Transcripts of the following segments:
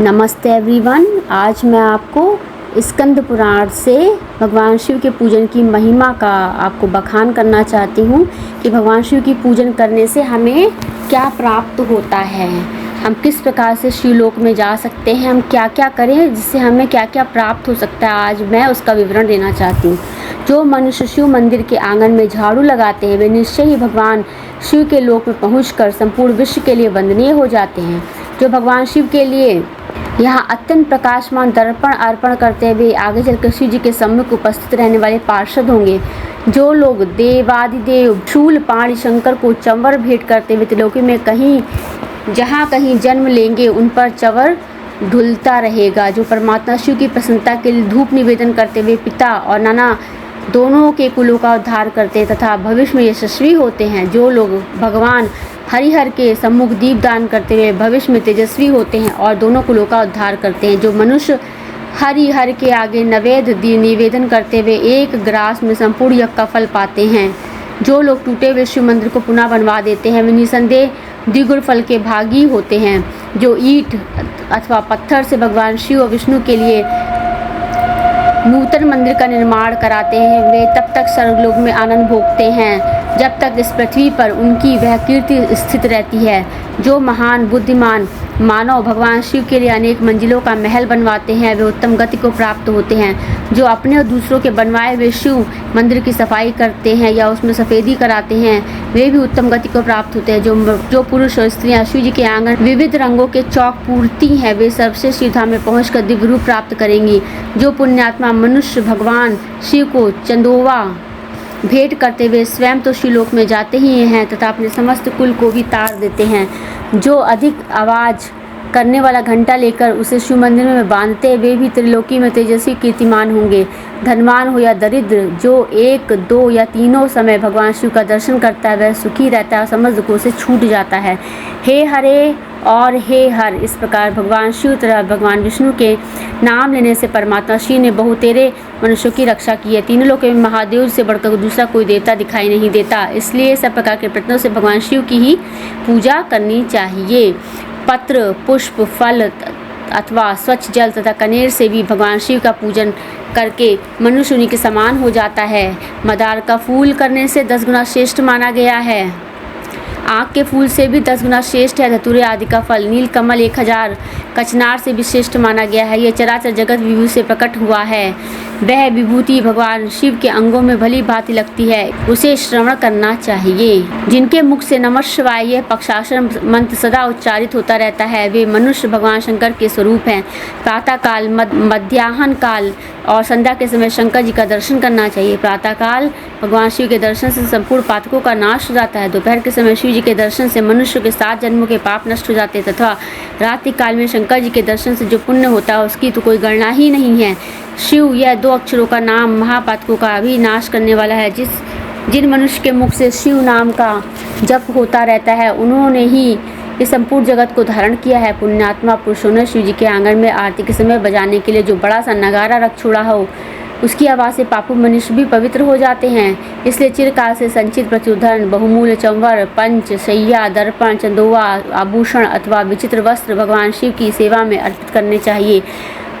नमस्ते एवरीवन। आज मैं आपको स्कंद पुराण से भगवान शिव के पूजन की महिमा का आपको बखान करना चाहती हूँ कि भगवान शिव की पूजन करने से हमें क्या प्राप्त होता है, हम किस प्रकार से शिवलोक में जा सकते हैं, हम क्या क्या करें जिससे हमें क्या क्या प्राप्त हो सकता है। आज मैं उसका विवरण देना चाहती हूँ। जो मनुष्य शिव मंदिर के आंगन में झाड़ू लगाते हैं वे निश्चय ही भगवान शिव के लोक में पहुँचकर संपूर्ण विश्व के लिए वंदनीय हो जाते हैं। जो भगवान शिव के लिए यहाँ अत्यंत प्रकाशमान दर्पण अर्पण करते हुए आगे चलकर शिव जी के सम्मुख उपस्थित रहने वाले पार्षद होंगे। जो लोग देवादिदेव शूल पाणी शंकर को चंवर भेंट करते हुए त्रिलोकी में जहाँ कहीं जन्म लेंगे उन पर चंवर ढुलता रहेगा। जो परमात्मा शिव की प्रसन्नता के लिए धूप निवेदन करते हुए पिता और नाना दोनों के कुलों का उद्धार करते तथा भविष्य में यशस्वी होते हैं। जो लोग भगवान हरिहर के सम्मुख दीप दान करते हुए भविष्य में तेजस्वी होते हैं और दोनों कुलों का उद्धार करते हैं। जो मनुष्य हरिहर के आगे नैवेद्य निवेदन करते हुए एक ग्रास में संपूर्ण यज्ञ का फल पाते हैं। जो लोग टूटे हुए शिव मंदिर को पुनः बनवा देते हैं वे निसंदेह द्विगुण फल के भागी होते हैं। जो ईंट अथवा पत्थर से भगवान शिव और विष्णु के लिए नूतन मंदिर का निर्माण कराते हैं वे तब तक स्वर्गलोक में आनंद भोगते हैं जब तक इस पृथ्वी पर उनकी वह कीर्ति स्थित रहती है। जो महान बुद्धिमान मानव भगवान शिव के लिए अनेक मंजिलों का महल बनवाते हैं वे उत्तम गति को प्राप्त होते हैं। जो अपने और दूसरों के बनवाए हुए शिव मंदिर की सफाई करते हैं या उसमें सफ़ेदी कराते हैं वे भी उत्तम गति को प्राप्त होते हैं। जो पुरुष और स्त्रियां शिव जी के आंगन विविध रंगों के चौक पूरती हैं वे सर्वश्रेष्ठ शिवधाम में पहुंचकर दिव्य रूप प्राप्त करेंगी। जो पुण्यात्मा मनुष्य भगवान शिव को चंदोवा भेंट करते हुए स्वयं तो शिवलोक में जाते ही हैं तथा अपने समस्त कुल को भी तार देते हैं। जो अधिक आवाज़ करने वाला घंटा लेकर उसे शिव मंदिर में बांधते वे भी त्रिलोकी में तेजस्वी कीर्तिमान होंगे। धनवान हो या दरिद्र जो एक दो या तीनों समय भगवान शिव का दर्शन करता है वह सुखी रहता है, समस्त दुखों से छूट जाता है। हे हरे और हे हर इस प्रकार भगवान शिव तथा भगवान विष्णु के नाम लेने से परमात्मा शिव ने बहुतेरे मनुष्यों की रक्षा की है। तीनों लोकों में महादेव से बढ़कर दूसरा कोई देवता दिखाई नहीं देता, इसलिए सब प्रकार के प्रयत्नों से भगवान शिव की ही पूजा करनी चाहिए। पत्र पुष्प फल अथवा स्वच्छ जल तथा कनेर से भी भगवान शिव का पूजन करके मनुष्य उन्हीं के समान हो जाता है। मदार का फूल करने से 10 गुना श्रेष्ठ माना गया है। आँख के फूल से भी 10 गुना श्रेष्ठ है। धतूरे आदि का फल नील कमल 1000 कचनार से भी श्रेष्ठ माना गया है। यह चराचर जगत विभूति से प्रकट हुआ है। वह विभूति भगवान शिव के अंगों में भली भांति लगती है, उसे श्रवण करना चाहिए। जिनके मुख से नमः शिवाय यह पक्षाक्षर मंत्र सदा उच्चारित होता रहता है वे मनुष्य भगवान शंकर के स्वरूप हैं। प्रातः काल मध्याह्न काल और संध्या के समय शंकर जी का दर्शन करना चाहिए। प्रातः काल भगवान शिव के दर्शन से संपूर्ण पातकों का नाश हो जाता है। दोपहर के समय शिव जी के दर्शन से मनुष्य के 7 जन्मों के पाप नष्ट हो जाते हैं तथा रात्रि काल में शंकर जी के दर्शन से जो पुण्य होता है उसकी तो कोई गणना ही नहीं है। शिव यह 2 अक्षरों का नाम महापातकों का भी नाश करने वाला है। जिन मनुष्य के मुख से शिव नाम का जप होता रहता है उन्होंने ही इस संपूर्ण जगत को धारण किया है। पुण्यात्मा पुरुषों ने शिव जी के आंगन में आरती के समय बजाने के लिए जो बड़ा सा नगारा रख छोड़ा हो उसकी आवाज़ से पापी मनुष्य भी पवित्र हो जाते हैं। इसलिए चिरकाल से संचित प्रचुर धन बहुमूल्य चंवर पंच शैया दर्पण चंदोवा आभूषण अथवा विचित्र वस्त्र भगवान शिव की सेवा में अर्पित करने चाहिए।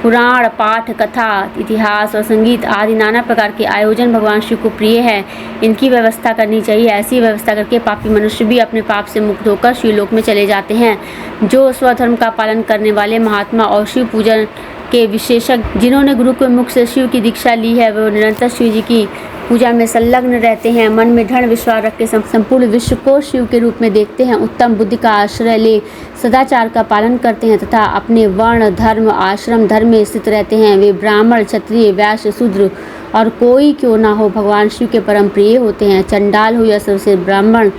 पुराण पाठ कथा इतिहास और संगीत आदि नाना प्रकार के आयोजन भगवान शिव को प्रिय है, इनकी व्यवस्था करनी चाहिए। ऐसी व्यवस्था करके पापी मनुष्य भी अपने पाप से मुक्त होकर शिवलोक में चले जाते हैं। जो स्वधर्म का पालन करने वाले महात्मा और शिव पूजन के विशेषज्ञ जिन्होंने गुरु के मुख से शिव की दीक्षा ली है वे निरंतर शिव जी की पूजा में संलग्न रहते हैं। मन में दृढ़ विश्वास रख के संपूर्ण विश्व को शिव के रूप में देखते हैं। उत्तम बुद्धि का आश्रय ले सदाचार का पालन करते हैं तथा अपने वर्ण धर्म आश्रम धर्म में स्थित रहते हैं। वे ब्राह्मण क्षत्रिय वैश्य शूद्र और कोई क्यों ना हो भगवान शिव के परम प्रिय होते हैं। चंडाल हो या सर्वश्रेष्ठ ब्राह्मण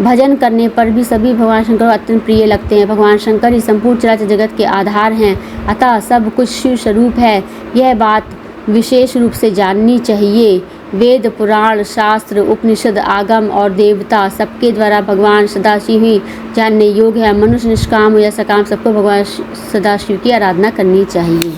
भजन करने पर भी सभी भगवान शंकर को अत्यंत प्रिय लगते हैं। भगवान शंकर ही संपूर्ण चराचर जगत के आधार हैं, अतः सब कुछ शिव स्वरूप है। यह बात विशेष रूप से जाननी चाहिए। वेद पुराण शास्त्र उपनिषद आगम और देवता सबके द्वारा भगवान सदाशिव ही जानने योग्य है। मनुष्य निष्काम हो या सकाम सबको भगवान सदाशिव की आराधना करनी चाहिए।